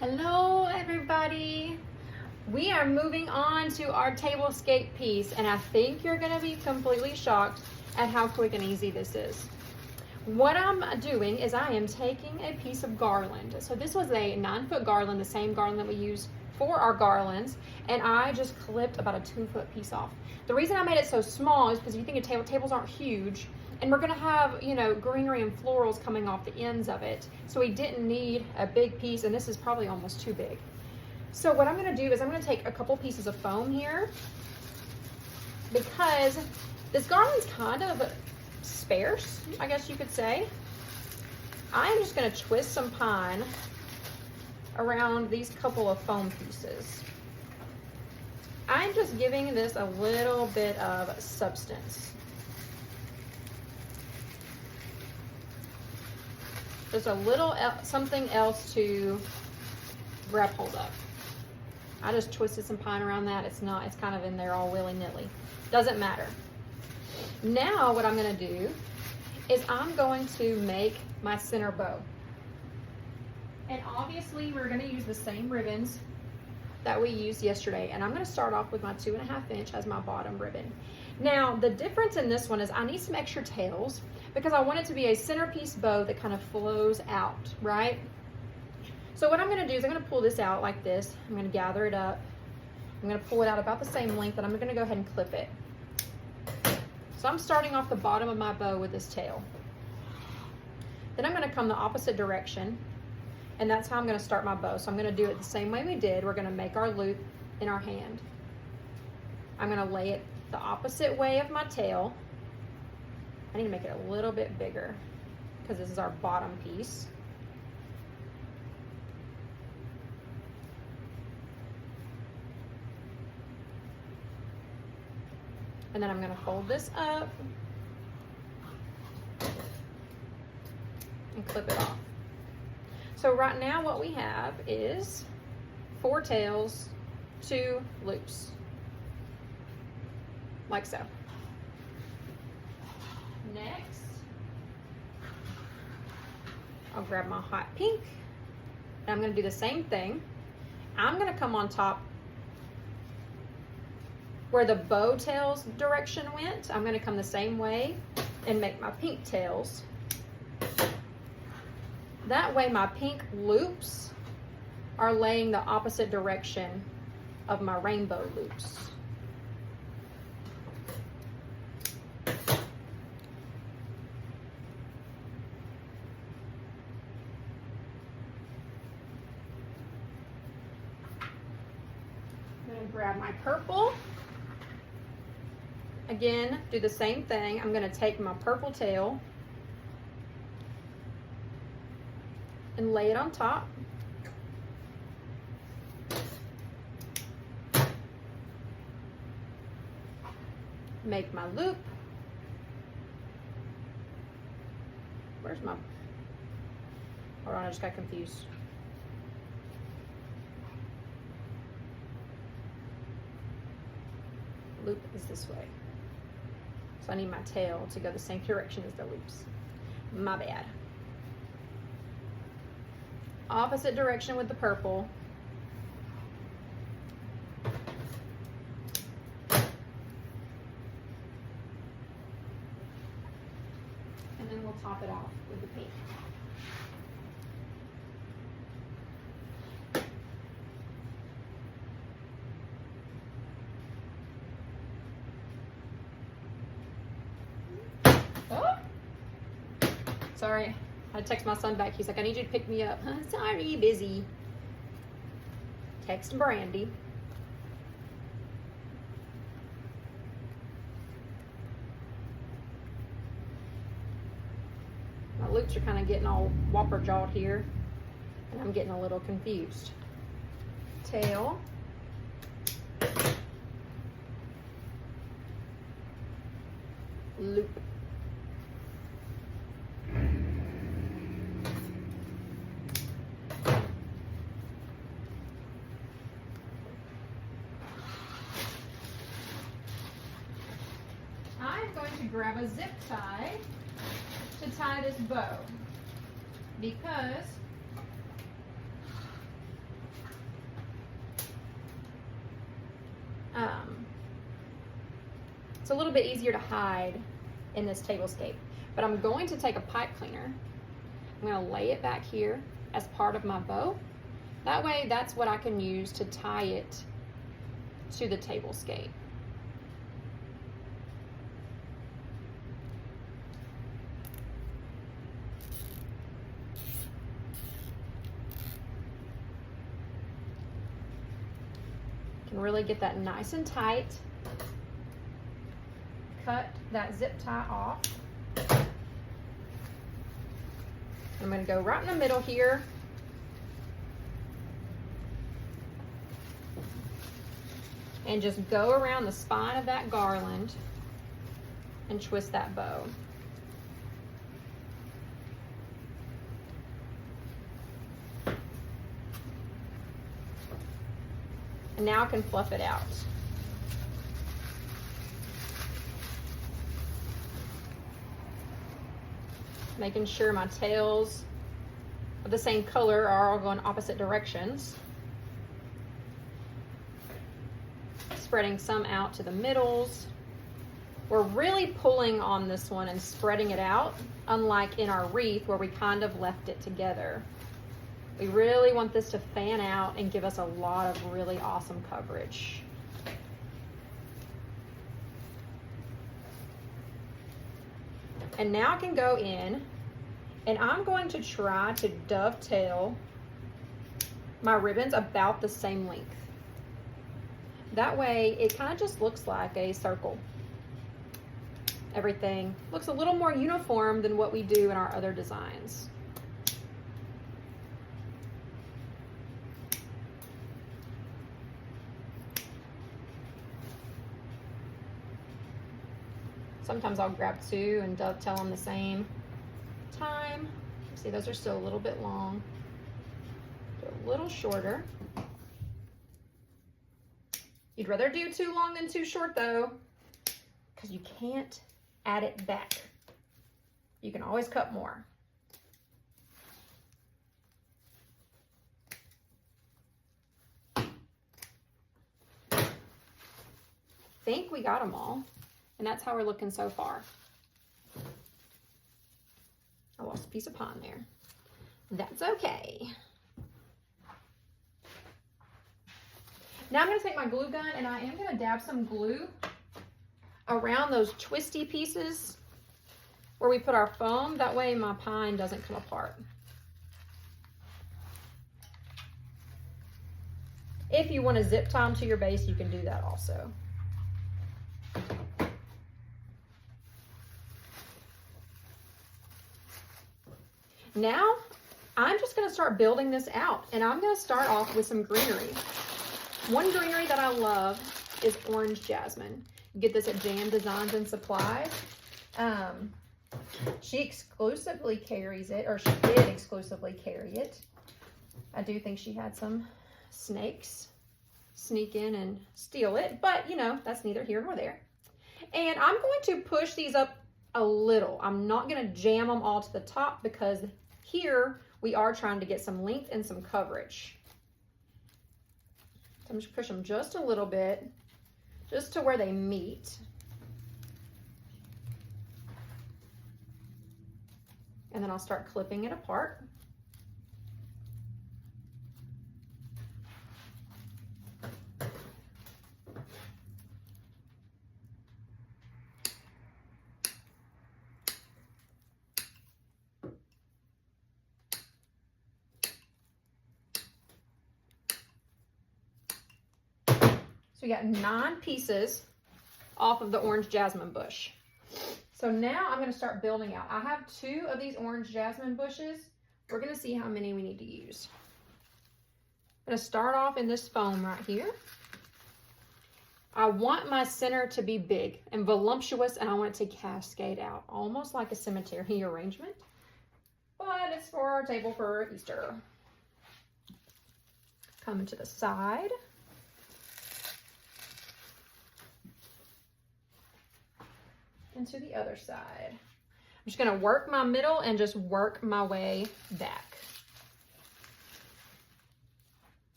Hello everybody. We are moving on to our table scape piece, and I think you're going to be completely shocked at how quick and easy this is. What I'm doing is I am taking a piece of garland. So this was a 9-foot garland, the same garland that we use for our garlands, and I just clipped about a 2-foot piece off. The reason I made it so small is because you think tables aren't huge, and we're gonna have, greenery and florals coming off the ends of it. So we didn't need a big piece, and this is probably almost too big. So what I'm gonna do is I'm gonna take a couple pieces of foam here, because this garland's kind of sparse, I guess you could say. I'm just gonna twist some pine around these couple of foam pieces. I'm just giving this a little bit of substance. Just a little something else to grab hold of. I just twisted some pine around that. It's kind of in there all willy-nilly. Doesn't matter. Now what I'm gonna do is I'm going to make my center bow. And obviously we're gonna use the same ribbons that we used yesterday. And I'm gonna start off with my 2.5 inch as my bottom ribbon. Now the difference in this one is I need some extra tails because I want it to be a centerpiece bow that kind of flows out, right? So what I'm gonna do is I'm gonna pull this out like this. I'm gonna gather it up. I'm gonna pull it out about the same length, and I'm gonna go ahead and clip it. So I'm starting off the bottom of my bow with this tail. Then I'm gonna come the opposite direction, and that's how I'm gonna start my bow. So I'm gonna do it the same way we did. We're gonna make our loop in our hand. I'm gonna lay it the opposite way of my tail. I need to make it a little bit bigger because this is our bottom piece. And then I'm going to fold this up and clip it off. So right now what we have is 4 tails, 2 loops, like so. Next, I'll grab my hot pink, and I'm going to do the same thing. I'm going to come on top where the bow tails direction went. I'm going to come the same way and make my pink tails. That way my pink loops are laying the opposite direction of my rainbow loops. I'm going to grab my purple. Again, do the same thing. I'm going to take my purple tail and lay it on top. Make my loop. Where's my, hold on, I just got confused. Loop is this way. So I need my tail to go the same direction as the loops. My bad. Opposite direction with the purple. And then we'll top it off with the pink. Sorry, I text my son back. He's like, I need you to pick me up. Sorry, busy. Text Brandy. My loops are kind of getting all whopper-jawed here, and I'm getting a little confused. Tail. Loop. Grab a zip tie to tie this bow, because It's a little bit easier to hide in this tablescape. But I'm going to take a pipe cleaner. I'm going to lay it back here as part of my bow. That way, that's what I can use to tie it to the tablescape. Can really get that nice and tight. Cut that zip tie off. I'm going to go right in the middle here. And just go around the spine of that garland and twist that bow. And now I can fluff it out. Making sure my tails of the same color are all going opposite directions. Spreading some out to the middles. We're really pulling on this one and spreading it out, unlike in our wreath where we kind of left it together. We really want this to fan out and give us a lot of really awesome coverage. And now I can go in and I'm going to try to dovetail my ribbons about the same length. That way it kind of just looks like a circle. Everything looks a little more uniform than what we do in our other designs. Sometimes I'll grab two and dovetail them the same time. See, those are still a little bit long. They're a little shorter. You'd rather do too long than too short though, because you can't add it back. You can always cut more. I think we got them all. And that's how we're looking so far. I lost a piece of pine there. That's okay. Now I'm going to take my glue gun and I am going to dab some glue around those twisty pieces where we put our foam. That way my pine doesn't come apart. If you want to zip tie them to your base, you can do that also. Now, I'm just going to start building this out, and I'm going to start off with some greenery. One greenery that I love is orange jasmine. You get this at Jam Designs and Supplies. She exclusively carries it, or she did exclusively carry it. I do think she had some snakes sneak in and steal it, but you know, that's neither here nor there. And I'm going to push these up a little. I'm not going to jam them all to the top because here we are trying to get some length and some coverage. So I'm just push them just a little bit, just to where they meet. And then I'll start clipping it apart. So we got 9 pieces off of the orange jasmine bush. So now I'm going to start building out. I have 2 of these orange jasmine bushes. We're going to see how many we need to use. I'm going to start off in this foam right here. I want my center to be big and voluptuous, and I want it to cascade out, almost like a cemetery arrangement. But it's for our table for Easter. Coming to the side. And to the other side. I'm just going to work my middle and just work my way back.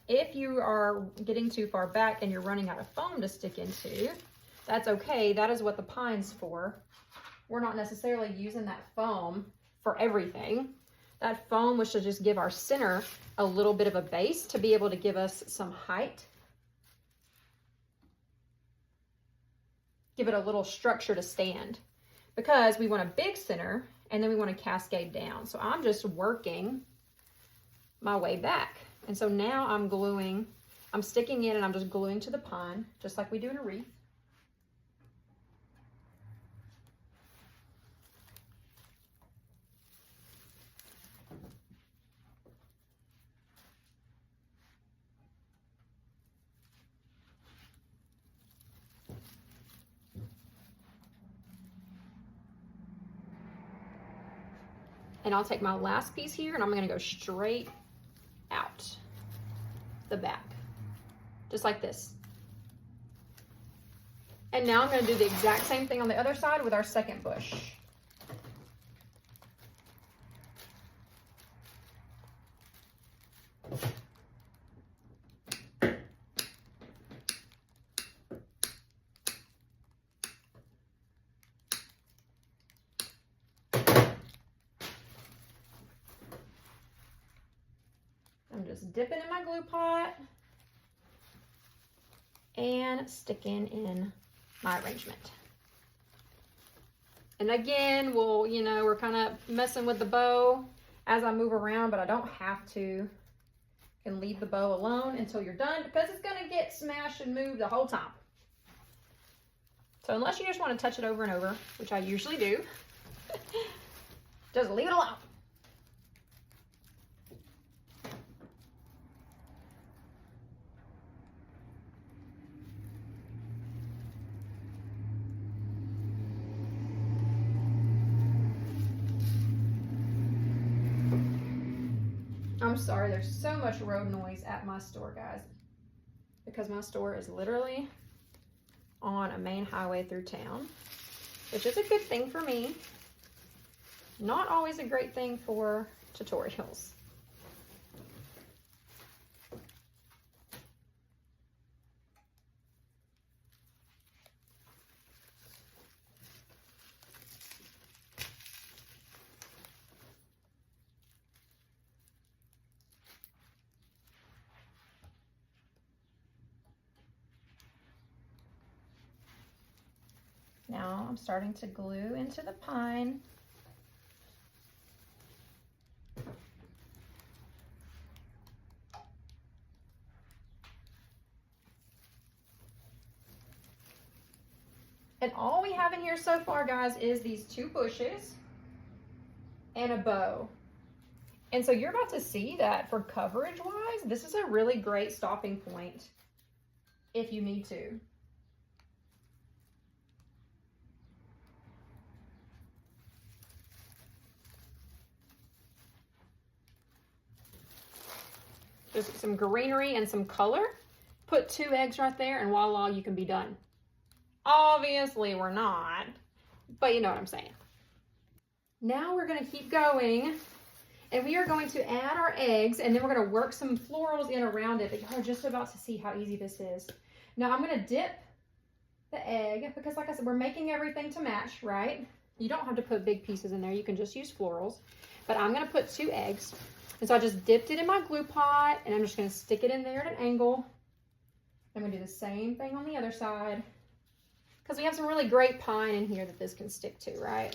If you are getting too far back and you're running out of foam to stick into, that's okay. That is what the pine's for. We're not necessarily using that foam for everything. That foam was to just give our center a little bit of a base to be able to give us some height. Give it a little structure to stand, because we want a big center and then we want to cascade down. So I'm just working my way back. And so now I'm sticking in and I'm just gluing to the pine, just like we do in a wreath. And I'll take my last piece here and I'm gonna go straight out the back, just like this. And now I'm gonna do the exact same thing on the other side with our second bush. I'm just dipping in my glue pot and sticking in my arrangement. And again, we're kind of messing with the bow as I move around, but I don't have to. You can leave the bow alone until you're done, because it's gonna get smashed and moved the whole time. So unless you just want to touch it over and over, which I usually do, just leave it alone. I'm sorry, there's so much road noise at my store, guys, because my store is literally on a main highway through town, which is a good thing for me. Not always a great thing for tutorials. Now I'm starting to glue into the pine. And all we have in here so far, guys, is these 2 bushes and a bow. And so you're about to see that for coverage wise, this is a really great stopping point if you need to. Just some greenery and some color. Put 2 eggs right there and voila, you can be done. Obviously we're not, but you know what I'm saying. Now we're gonna keep going and we are going to add our eggs, and then we're gonna work some florals in around it, but you're just about to see how easy this is. Now I'm gonna dip the egg, because like I said, we're making everything to match, right? You don't have to put big pieces in there, you can just use florals, but I'm gonna put 2 eggs. And so I just dipped it in my glue pot, and I'm just gonna stick it in there at an angle. I'm gonna do the same thing on the other side, because we have some really great pine in here that this can stick to, right?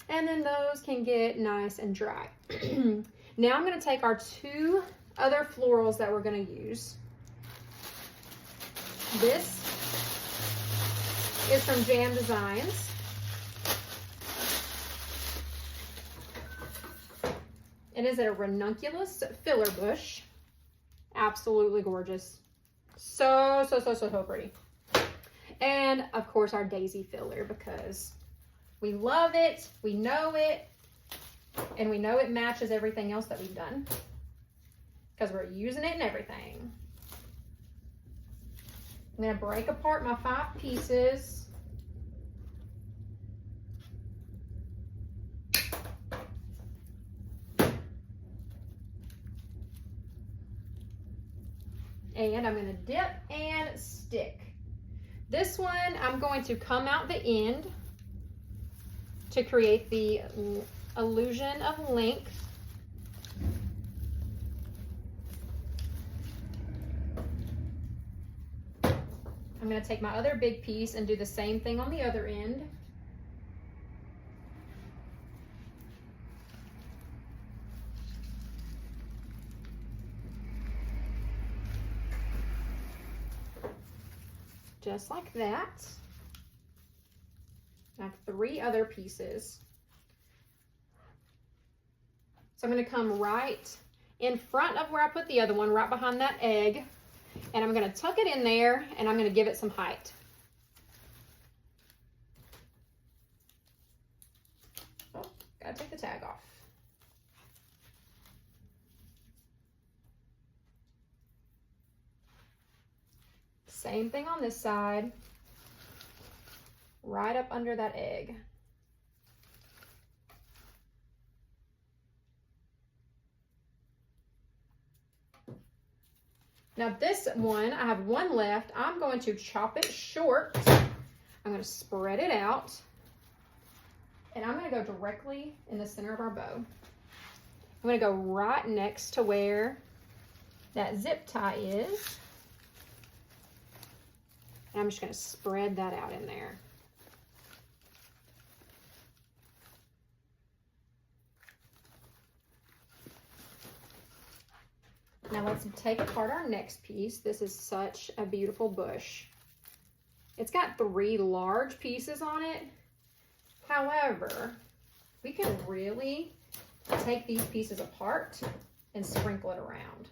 And then those can get nice and dry. Now I'm gonna take our 2 other florals that we're gonna use. This is from Jam Designs. It is a ranunculus filler bush. Absolutely gorgeous. So pretty. And of course our daisy filler, because we love it, we know it, and we know it matches everything else that we've done, because we're using it in everything. I'm gonna break apart my 5 pieces. And I'm going to dip and stick. This one, I'm going to come out the end to create the illusion of length. I'm going to take my other big piece and do the same thing on the other end. Just like that. I have 3 other pieces. So I'm going to come right in front of where I put the other one, right behind that egg. And I'm going to tuck it in there, and I'm going to give it some height. Oh, gotta take the tag off. Same thing on this side, right up under that egg. Now this one, I have one left. I'm going to chop it short. I'm going to spread it out. And I'm going to go directly in the center of our bow. I'm going to go right next to where that zip tie is. And I'm just going to spread that out in there. Now let's take apart our next piece. This is such a beautiful bush. It's got 3 large pieces on it. However, we can really take these pieces apart and sprinkle it around.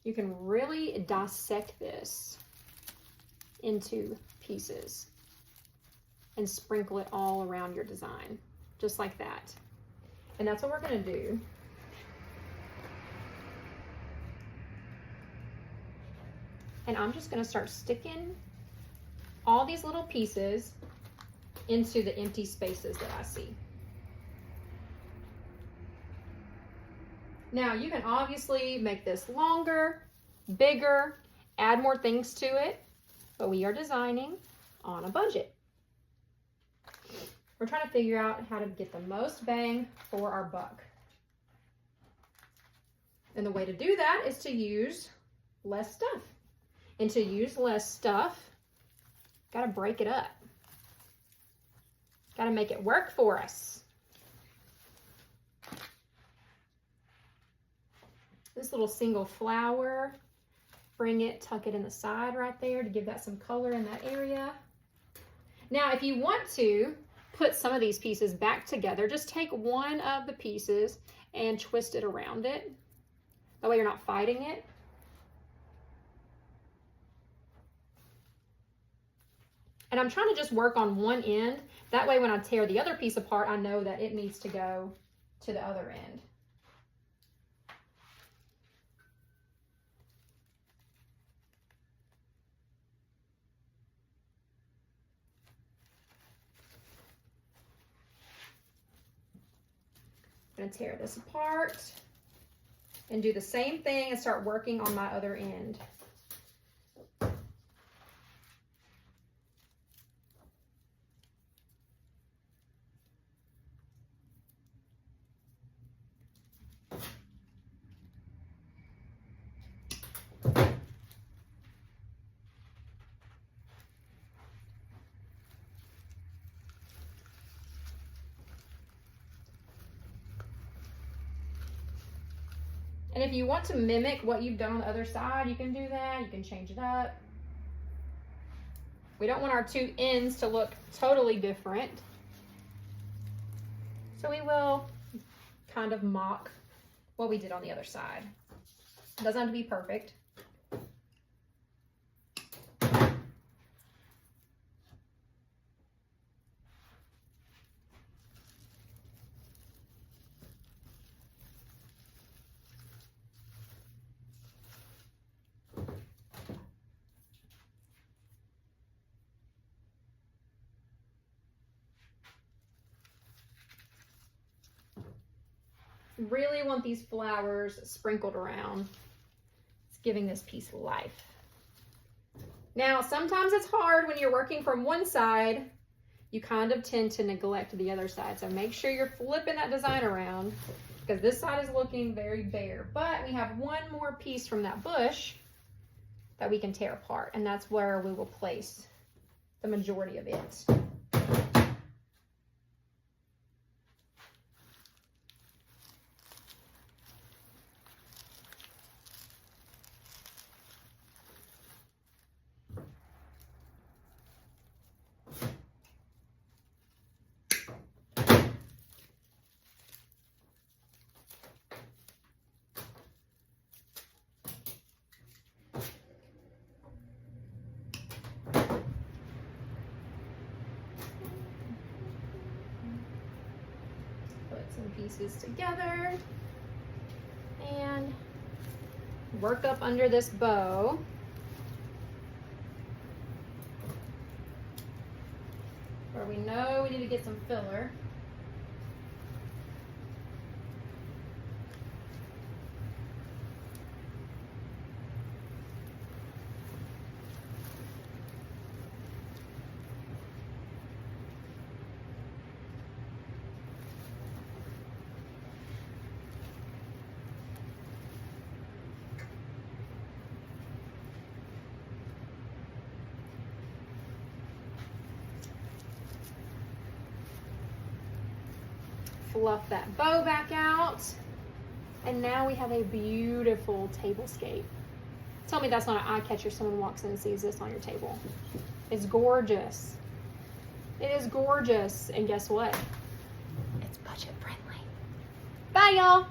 You can really dissect this into pieces and sprinkle it all around your design, just like that. And that's what we're going to do. And I'm just going to start sticking all these little pieces into the empty spaces that I see. Now you can obviously make this longer, bigger, add more things to it, but we are designing on a budget. We're trying to figure out how to get the most bang for our buck. And the way to do that is to use less stuff. And to use less stuff, gotta break it up. Gotta make it work for us. This little single flower, bring it, tuck it in the side right there to give that some color in that area. Now, if you want to put some of these pieces back together, just take one of the pieces and twist it around it. That way you're not fighting it. And I'm trying to just work on one end. That way when I tear the other piece apart, I know that it needs to go to the other end. I'm going to tear this apart and do the same thing and start working on my other end. And if you want to mimic what you've done on the other side, you can do that. You can change it up. We don't want our 2 ends to look totally different. So we will kind of mock what we did on the other side. It doesn't have to be perfect. Really want these flowers sprinkled around. It's giving this piece life. Now, sometimes it's hard when you're working from one side. You kind of tend to neglect the other side. So make sure you're flipping that design around because this side is looking very bare. But we have one more piece from that bush that we can tear apart, and that's where we will place the majority of it. Some pieces together and work up under this bow. Where we know we need to get some filler. Fluff that bow back out, and now we have a beautiful tablescape. Tell me that's not an eye catcher. Someone walks in and sees this on your table. It's gorgeous. It is gorgeous, and guess what? It's budget friendly. Bye, y'all.